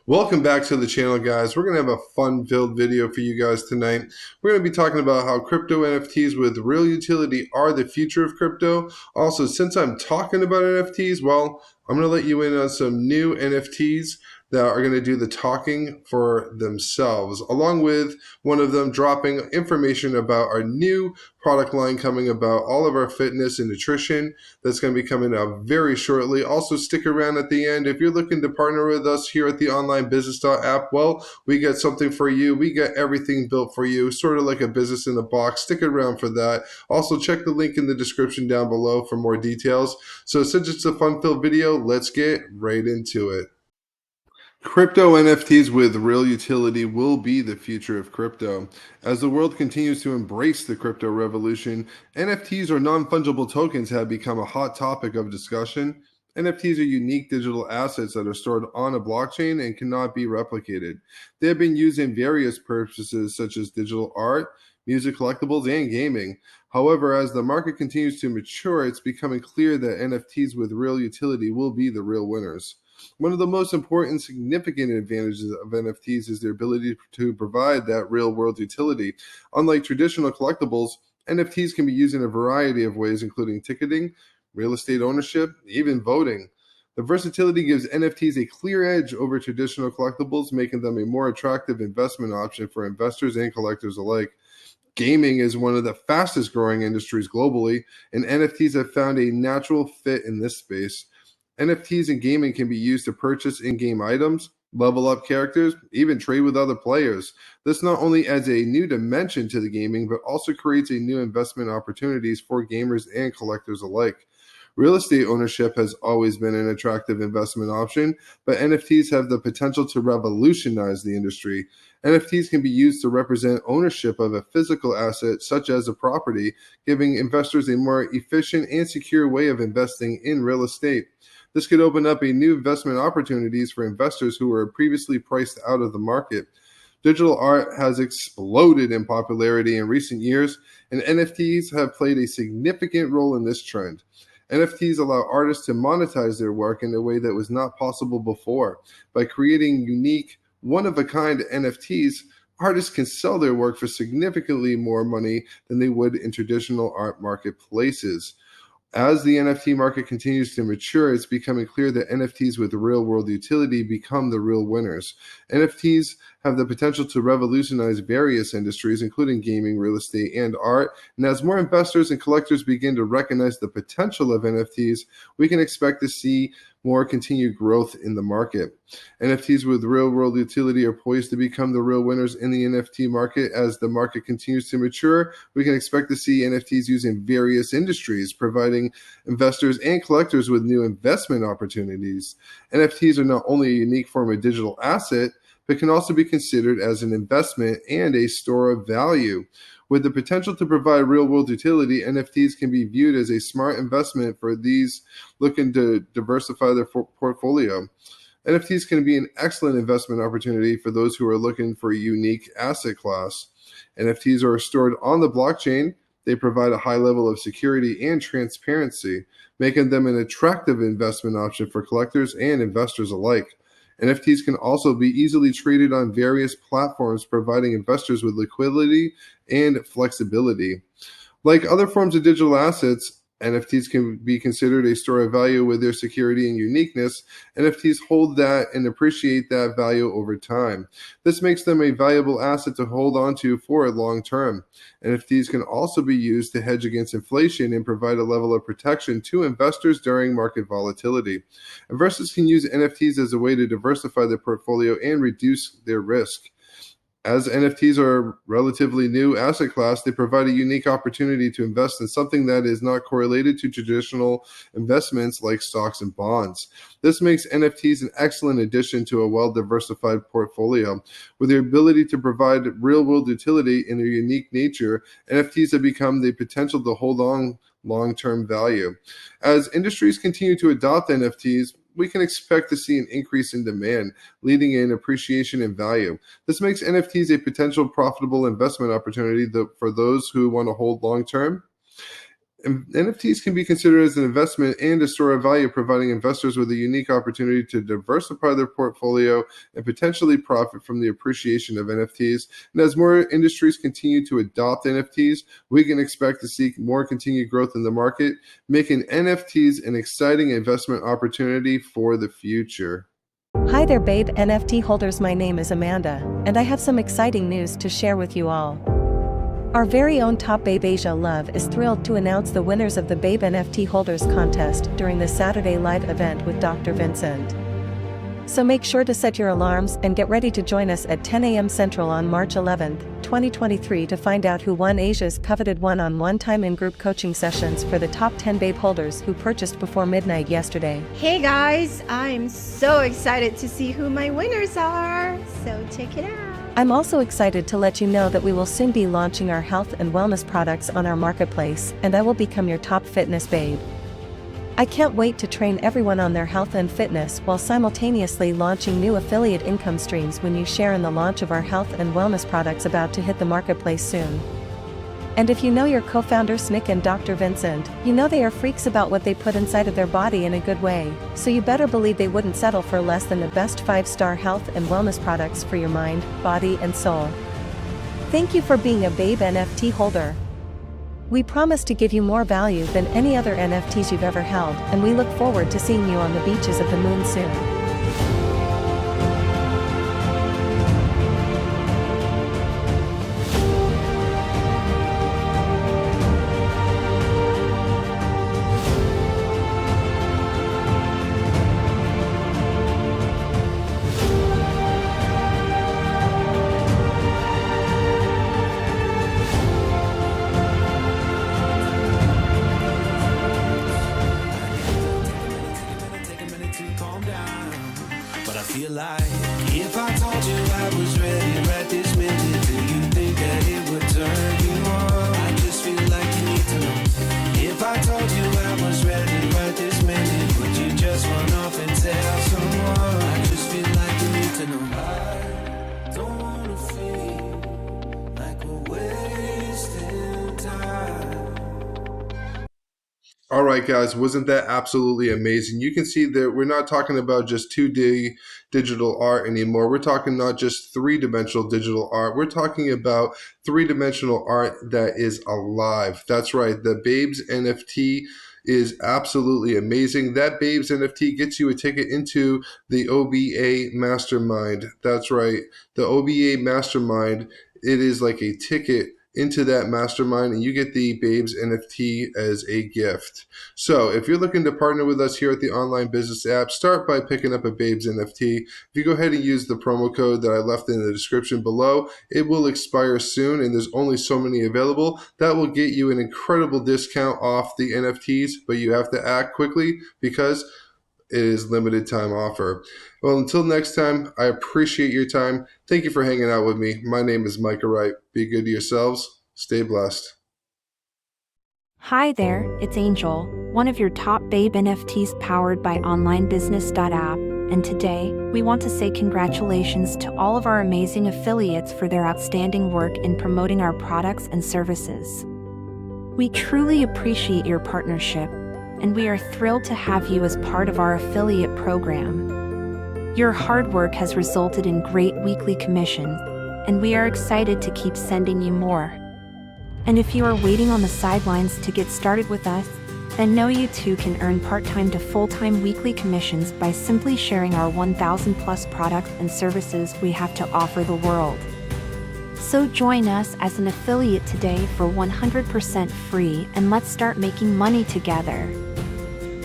Welcome back to the channel, guys. We're going to have a fun-filled video for you guys tonight. We're going to be talking about how crypto NFTs with real utility are the future of crypto. Also, since I'm talking about NFTs, well, I'm going to let you in on some new NFTs that are going to do the talking for themselves, along with one of them dropping information about our new product line coming about all of our fitness and nutrition that's going to be coming out very shortly. Also, stick around at the end. If you're looking to partner with us here at the Online Business app, well, we got something for you. We got everything built for you, sort of like a business in a box. Stick around for that. Also, check the link in the description down below for more details. So since it's a fun-filled video, let's get right into it. Crypto NFTs with real utility will be the future of crypto. As the world continues to embrace the crypto revolution, NFTs or non-fungible tokens have become a hot topic of discussion. NFTs are unique digital assets that are stored on a blockchain and cannot be replicated. They have been used in various purposes such as digital art, music collectibles, and gaming. However, as the market continues to mature, it's becoming clear that NFTs with real utility will be the real winners. One of the most important significant advantages of NFTs is their ability to provide that real world utility. Unlike traditional collectibles, NFTs can be used in a variety of ways, including ticketing, real estate ownership, even voting. The versatility gives NFTs a clear edge over traditional collectibles, making them a more attractive investment option for investors and collectors alike. Gaming is one of the fastest growing industries globally, and NFTs have found a natural fit in this space. NFTs in gaming can be used to purchase in-game items, level up characters, even trade with other players. This not only adds a new dimension to the gaming, but also creates a new investment opportunities for gamers and collectors alike. Real estate ownership has always been an attractive investment option, but NFTs have the potential to revolutionize the industry. NFTs can be used to represent ownership of a physical asset, such as a property, giving investors a more efficient and secure way of investing in real estate. This could open up a new investment opportunities for investors who were previously priced out of the market. Digital art has exploded in popularity in recent years, and NFTs have played a significant role in this trend. NFTs allow artists to monetize their work in a way that was not possible before. By creating unique, one-of-a-kind NFTs, artists can sell their work for significantly more money than they would in traditional art marketplaces. As the NFT market continues to mature, it's becoming clear that NFTs with real world utility become the real winners. NFTs have the potential to revolutionize various industries, including gaming, real estate, and art. And as more investors and collectors begin to recognize the potential of NFTs, we can expect to see more continued growth in the market. NFTs with real world utility are poised to become the real winners in the NFT market. As the market continues to mature, we can expect to see NFTs used in various industries, providing investors and collectors with new investment opportunities. NFTs are not only a unique form of digital asset, but can also be considered as an investment and a store of value. With the potential to provide real-world utility, NFTs can be viewed as a smart investment for these looking to diversify their portfolio. NFTs can be an excellent investment opportunity for those who are looking for a unique asset class. NFTs are stored on the blockchain. They provide a high level of security and transparency, making them an attractive investment option for collectors and investors alike. NFTs can also be easily traded on various platforms, providing investors with liquidity and flexibility. Like other forms of digital assets, NFTs can be considered a store of value with their security and uniqueness. NFTs hold that and appreciate that value over time. This makes them a valuable asset to hold on to for a long term. NFTs can also be used to hedge against inflation and provide a level of protection to investors during market volatility. Investors can use NFTs as a way to diversify their portfolio and reduce their risk. As NFTs are a relatively new asset class, they provide a unique opportunity to invest in something that is not correlated to traditional investments like stocks and bonds. This makes NFTs an excellent addition to a well-diversified portfolio. With their ability to provide real-world utility in their unique nature, NFTs have become the potential to hold on long-term value. As industries continue to adopt NFTs, we can expect to see an increase in demand, leading in appreciation in value. This makes NFTs a potential profitable investment opportunity for those who want to hold long term. NFTs can be considered as an investment and a store of value, providing investors with a unique opportunity to diversify their portfolio and potentially profit from the appreciation of NFTs. And as more industries continue to adopt NFTs, we can expect to see more continued growth in the market, making NFTs an exciting investment opportunity for the future. Hi there, Babe NFT holders. My name is Amanda, and I have some exciting news to share with you all. Our very own top Babe Asia Love is thrilled to announce the winners of the Babe NFT Holders Contest during the Saturday live event with Dr. Vincent. So make sure to set your alarms and get ready to join us at 10 a.m. Central on March 11, 2023 to find out who won Asia's coveted one-on-one time in-group coaching sessions for the top 10 Babe holders who purchased before midnight yesterday. Hey guys, I'm so excited to see who my winners are, so check it out. I'm also excited to let you know that we will soon be launching our health and wellness products on our marketplace, and I will become your top fitness babe. I can't wait to train everyone on their health and fitness while simultaneously launching new affiliate income streams when you share in the launch of our health and wellness products about to hit the marketplace soon. And if you know your co-founders Nick and Dr. Vincent, you know they are freaks about what they put inside of their body in a good way, so you better believe they wouldn't settle for less than the best 5-star health and wellness products for your mind, body and soul. Thank you for being a Babe NFT holder. We promise to give you more value than any other NFTs you've ever held, and we look forward to seeing you on the beaches of the moon soon. Feel like if I told you I was ready right this minute, do you think that it would turn you on? I just feel like you need to know. If I told you I was ready right this minute, would you just run off and tell someone? I just feel like you need to know. I don't wanna feel like we're wasting time. All right, guys, wasn't that absolutely amazing? You can see that we're not talking about just 2D digital art anymore. We're talking not just three-dimensional digital art. We're talking about three-dimensional art that is alive. That's right. The Babes NFT is absolutely amazing. That Babes NFT gets you a ticket into the OBA Mastermind. That's right. The OBA Mastermind, it is like a ticket into that mastermind, and you get the Babes NFT as a gift. So if you're looking to partner with us here at the Online Business App, start by picking up a Babes NFT. If you go ahead and use the promo code that I left in the description below, it will expire soon, and there's only so many available. That will get you an incredible discount off the NFTs, but you have to act quickly because it is limited time offer. Well, until next time, I appreciate your time. Thank you for hanging out with me. My name is Micah Wright. Be good to yourselves. Stay blessed. Hi there, it's Angel, one of your top Babe NFTs powered by onlinebusiness.app, and today, we want to say congratulations to all of our amazing affiliates for their outstanding work in promoting our products and services. We truly appreciate your partnership, and we are thrilled to have you as part of our affiliate program. Your hard work has resulted in great weekly commissions, and we are excited to keep sending you more. And if you are waiting on the sidelines to get started with us, then know you too can earn part-time to full-time weekly commissions by simply sharing our 1,000 plus products and services we have to offer the world. So join us as an affiliate today for 100% free, and let's start making money together.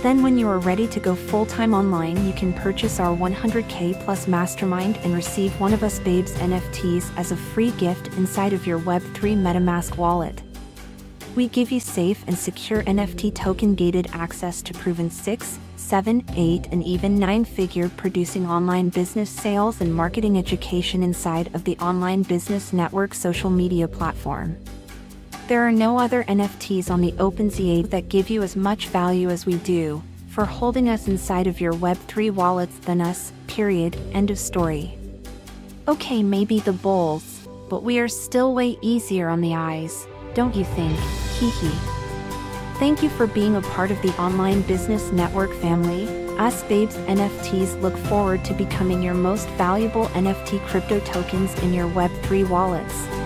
Then when you are ready to go full-time online, you can purchase our 100K plus mastermind and receive one of us Babes NFTs as a free gift inside of your Web3 MetaMask wallet. We give you safe and secure NFT token-gated access to proven 6, 7, 8, and even 9-figure producing online business sales and marketing education inside of the Online Business Network social media platform. There are no other NFTs on the OpenSea that give you as much value as we do for holding us inside of your Web3 wallets than us, period, end of story. Okay, maybe the bulls, but we are still way easier on the eyes, don't you think? Hee hee. Thank you for being a part of the Online Business Network family. Us Babes NFTs look forward to becoming your most valuable NFT crypto tokens in your Web3 wallets.